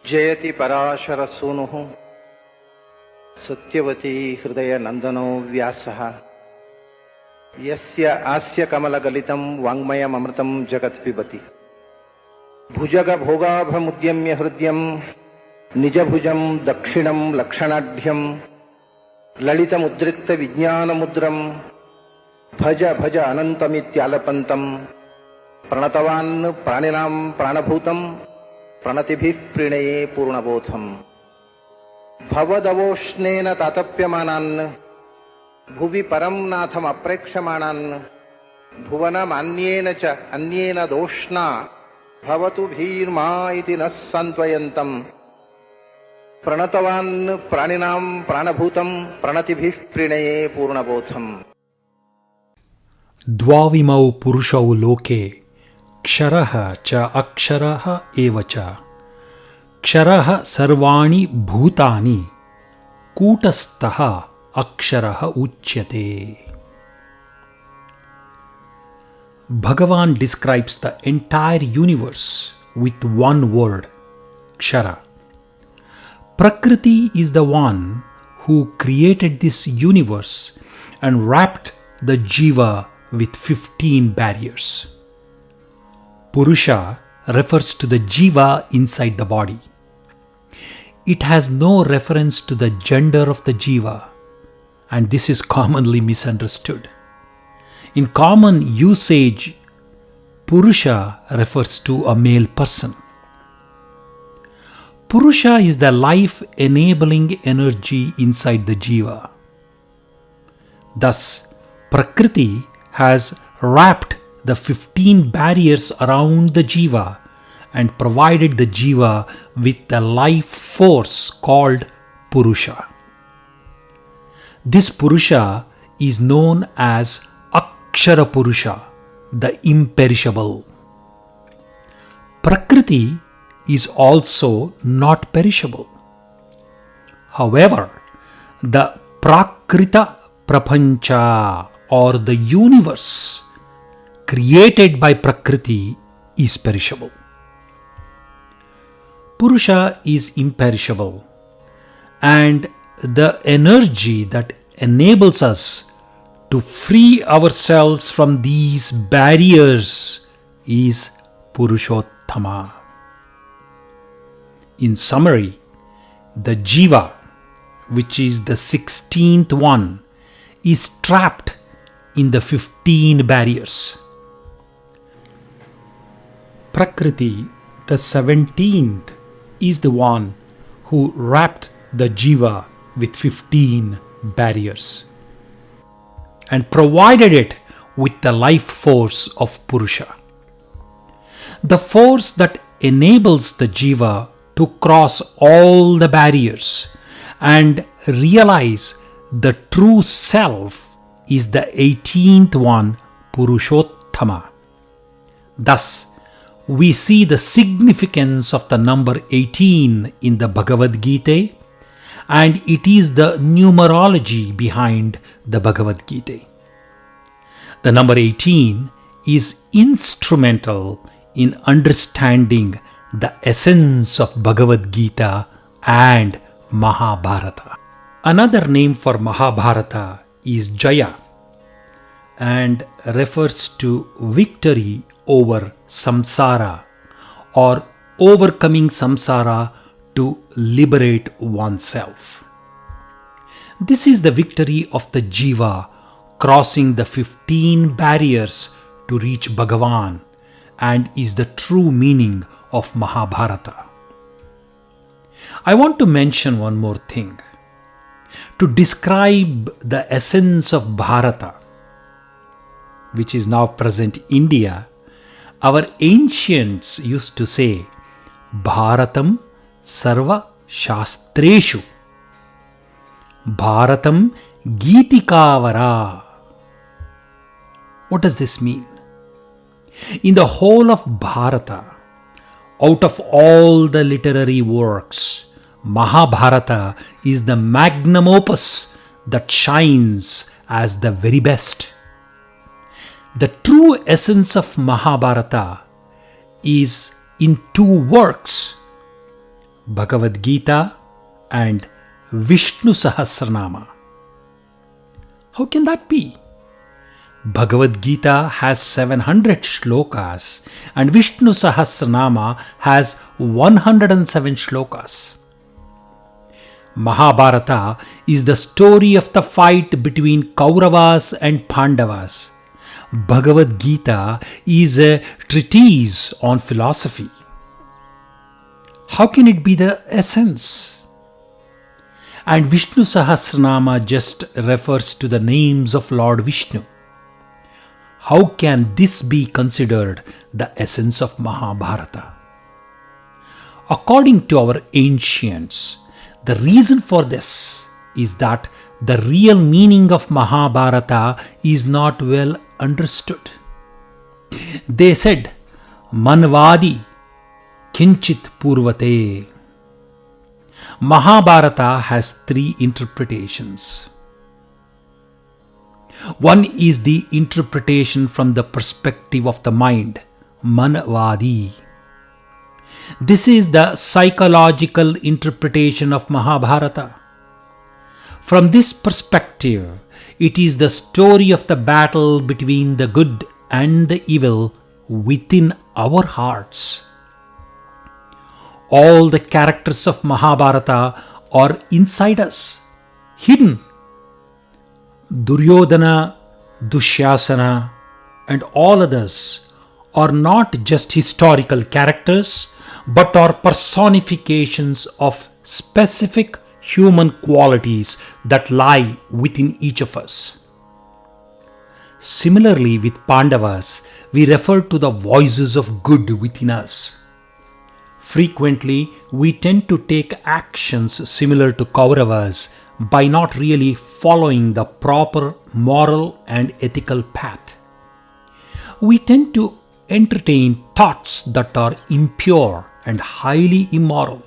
जयति पराशरसूनुः सत्यवती हृदयनन्दनो व्यासः यस्य आस्यकमलगलितं वाङ्मयममृतं जगत्पिबति भुजगभोगाभमुद्यम्य हृद्यं निजभुजं दक्षिणं लक्षणाढ्यं ललितमुद्रिक्तविज्ञानमुद्रं भज भज अनन्तमित्यालपन्तं प्रणतवान् प्राणिनां प्राणभूतं प्रणतिभिः प्रणये पूर्णबोधम् भवदवोष्णेन तातप्यमानान् भुवि परं नाथमप्रेक्षमाणान् भुवनमान्येन च अन्येन दोष्णा भवतु भीर्मा इति नः सान्त्वयन्तम् प्रणतवान् प्राणिनां प्राणभूतं प्रणतिभिः प्रणये पूर्णबोधम्। द्वाविमौ पुरुषौ लोके क्षरः च अक्षरः एव च क्षरः सर्वाणि भूतानि कूटस्थः अक्षरः उच्यते. Bhagavan describes the entire universe with one word, kshara. Prakriti is the one who created this universe and wrapped the jiva with 15 barriers. Purusha refers to the jiva inside the body. It has no reference to the gender of the jiva, and this is commonly misunderstood. In common usage, Purusha refers to a male person. Purusha is the life-enabling energy inside the jiva. Thus, Prakriti has wrapped the 15 barriers around the jiva and provided the jiva with the life force called Purusha. This Purusha is known as Akshara Purusha, the imperishable. Prakriti is also not perishable. However, the Prakrita Prapancha or the universe created by Prakriti is perishable. Purusha is imperishable, and the energy that enables us to free ourselves from these barriers is Purushottama. In summary, the jiva, which is the 16th one, is trapped in the 15 barriers. Prakriti, the 17th, is the one who wrapped the jiva with 15 barriers and provided it with the life force of Purusha. The force that enables the jiva to cross all the barriers and realize the true self is the 18th one, Purushottama. Thus, we see the significance of the number 18 in the Bhagavadgeeta, and it is the numerology behind the Bhagavadgeeta. The number 18 is instrumental in understanding the essence of Bhagavadgeeta and Mahabharata. Another name for Mahabharata is Jaya and refers to victory over samsara or overcoming samsara to liberate oneself. This is the victory of the jiva crossing the 15 barriers to reach Bhagavan and is the true meaning of Mahabharata. I want to mention one more thing. To describe the essence of Bharata, which is now present India, our ancients used to say, Bharatam Sarva Shastreshu. Bharatam Geetikavara. What does this mean? In the whole of Bharata, out of all the literary works, Mahabharata is the magnum opus that shines as the very best. The true essence of Mahabharata is in two works, Bhagavad-geeta and Vishnu Sahasranama. How can that be? Bhagavad-geeta has 700 shlokas and Vishnu Sahasranama has 107 shlokas. Mahabharata is the story of the fight between Kauravas and Pandavas. Bhagavad-geeta is a treatise on philosophy. How can it be the essence? And Vishnu Sahasranama just refers to the names of Lord Vishnu. How can this be considered the essence of Mahabharata? According to our ancients, the reason for this is that the real meaning of Mahabharata is not well understood. They said, Manvadi Kinchit Purvate. Mahabharata has three interpretations. One is the interpretation from the perspective of the mind, Manvadi. This is the psychological interpretation of Mahabharata. From this perspective, it is the story of the battle between the good and the evil within our hearts. All the characters of Mahabharata are inside us, hidden. Duryodhana, Dushyasana, and all others are not just historical characters, but are personifications of specific human qualities that lie within each of us. Similarly, with Pandavas, we refer to the voices of good within us. Frequently, we tend to take actions similar to Kauravas by not really following the proper moral and ethical path. We tend to entertain thoughts that are impure and highly immoral.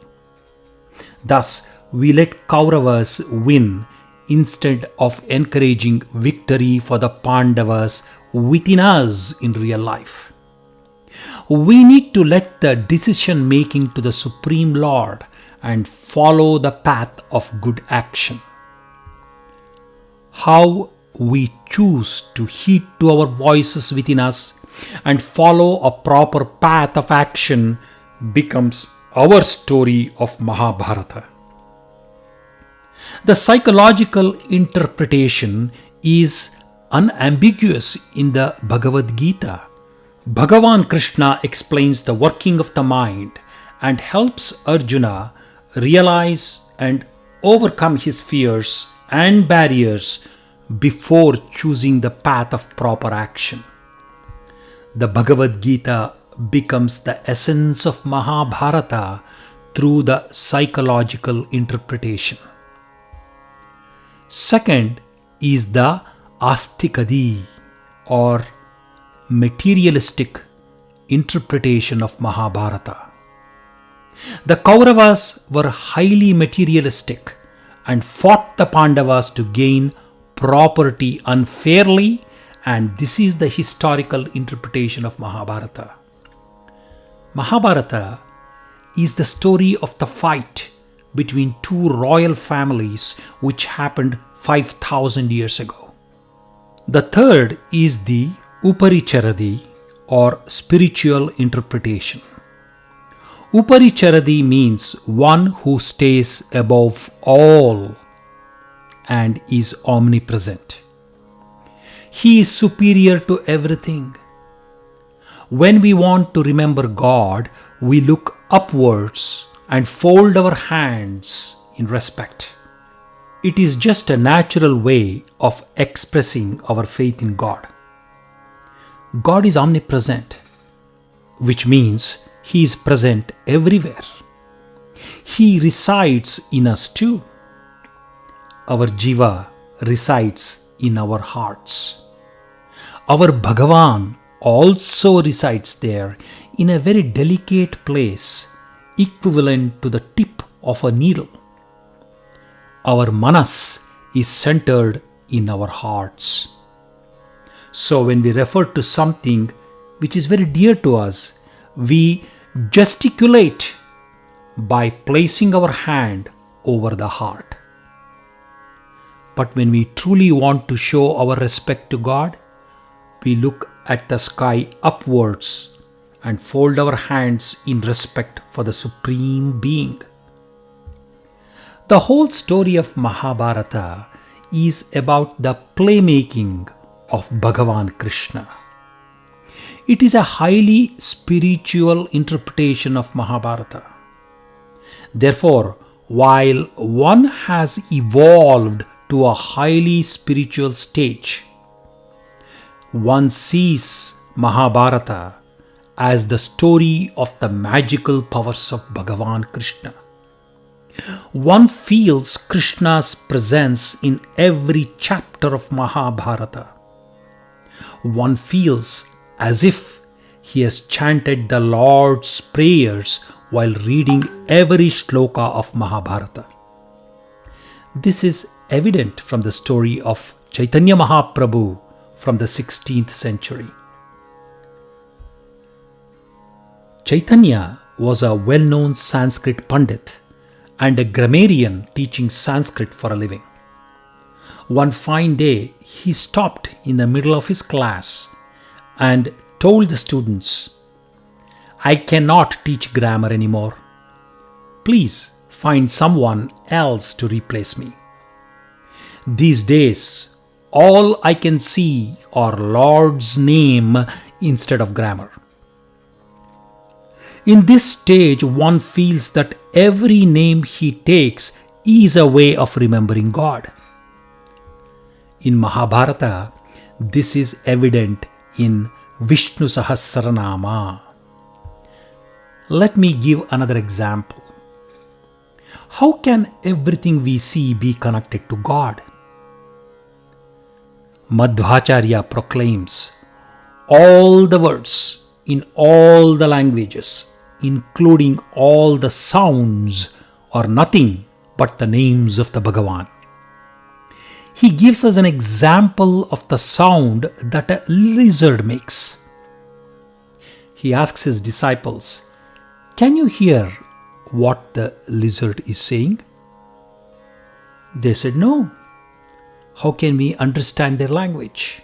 Thus, we let Kauravas win instead of encouraging victory for the Pandavas within us in real life. We need to let the decision making to the Supreme Lord and follow the path of good action. How we choose to heed to our voices within us and follow a proper path of action becomes our story of Mahabharata. The psychological interpretation is unambiguous in the Bhagavad-geeta. Bhagavan Krishna explains the working of the mind and helps Arjuna realize and overcome his fears and barriers before choosing the path of proper action. The Bhagavad-geeta becomes the essence of Mahabharata through the psychological interpretation. Second is the Astikadi or materialistic interpretation of Mahabharata. The Kauravas were highly materialistic and fought the Pandavas to gain property unfairly, and this is the historical interpretation of Mahabharata. Mahabharata is the story of the fight between two royal families which happened 5,000 years ago. The third is the Uparicharadi or spiritual interpretation. Uparicharadi means one who stays above all and is omnipresent. He is superior to everything. When we want to remember God, we look upwards and fold our hands in respect. It is just a natural way of expressing our faith in God. God is omnipresent, which means He is present everywhere. He resides in us too. Our Jiva resides in our hearts. Our Bhagavan also resides there in a very delicate place, equivalent to the tip of a needle. Our Manas is centered in our hearts. So when we refer to something which is very dear to us, we gesticulate by placing our hand over the heart. But when we truly want to show our respect to God, we look at the sky upwards and fold our hands in respect for the Supreme Being. The whole story of Mahabharata is about the playmaking of Bhagavan Krishna. It is a highly spiritual interpretation of Mahabharata. Therefore, while one has evolved to a highly spiritual stage, one sees Mahabharata as the story of the magical powers of Bhagavan Krishna. One feels Krishna's presence in every chapter of Mahabharata. One feels as if he has chanted the Lord's prayers while reading every shloka of Mahabharata. This is evident from the story of Chaitanya Mahaprabhu from the 16th century. Chaitanya was a well-known Sanskrit Pandit and a grammarian teaching Sanskrit for a living. One fine day, he stopped in the middle of his class and told the students, "I cannot teach grammar anymore. Please find someone else to replace me. These days, all I can see are Lord's name instead of grammar." In this stage, one feels that every name he takes is a way of remembering God. In Mahabharata, this is evident in Vishnu Sahasranama. Let me give another example. How can everything we see be connected to God? Madhvacharya proclaims all the words in all the languages, including all the sounds, are nothing but the names of the Bhagavan. He gives us an example of the sound that a lizard makes. He asks his disciples, "Can you hear what the lizard is saying?" They said, "No. How can we understand their language?"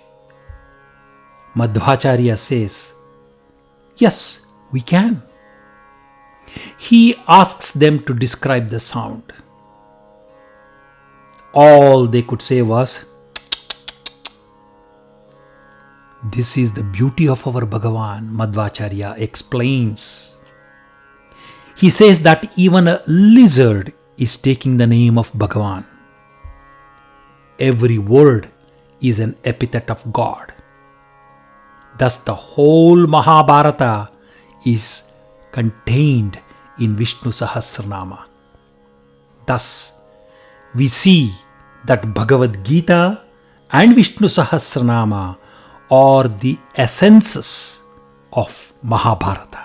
Madhvacharya says, "Yes, we can." He asks them to describe the sound. All they could say was, "This is the beauty of our Bhagavan," Madhvacharya explains. He says that even a lizard is taking the name of Bhagavan. Every word is an epithet of God. Thus, the whole Mahabharata is contained in Vishnu Sahasranama. Thus, we see that Bhagavad-geeta and Vishnu Sahasranama are the essences of Mahabharata.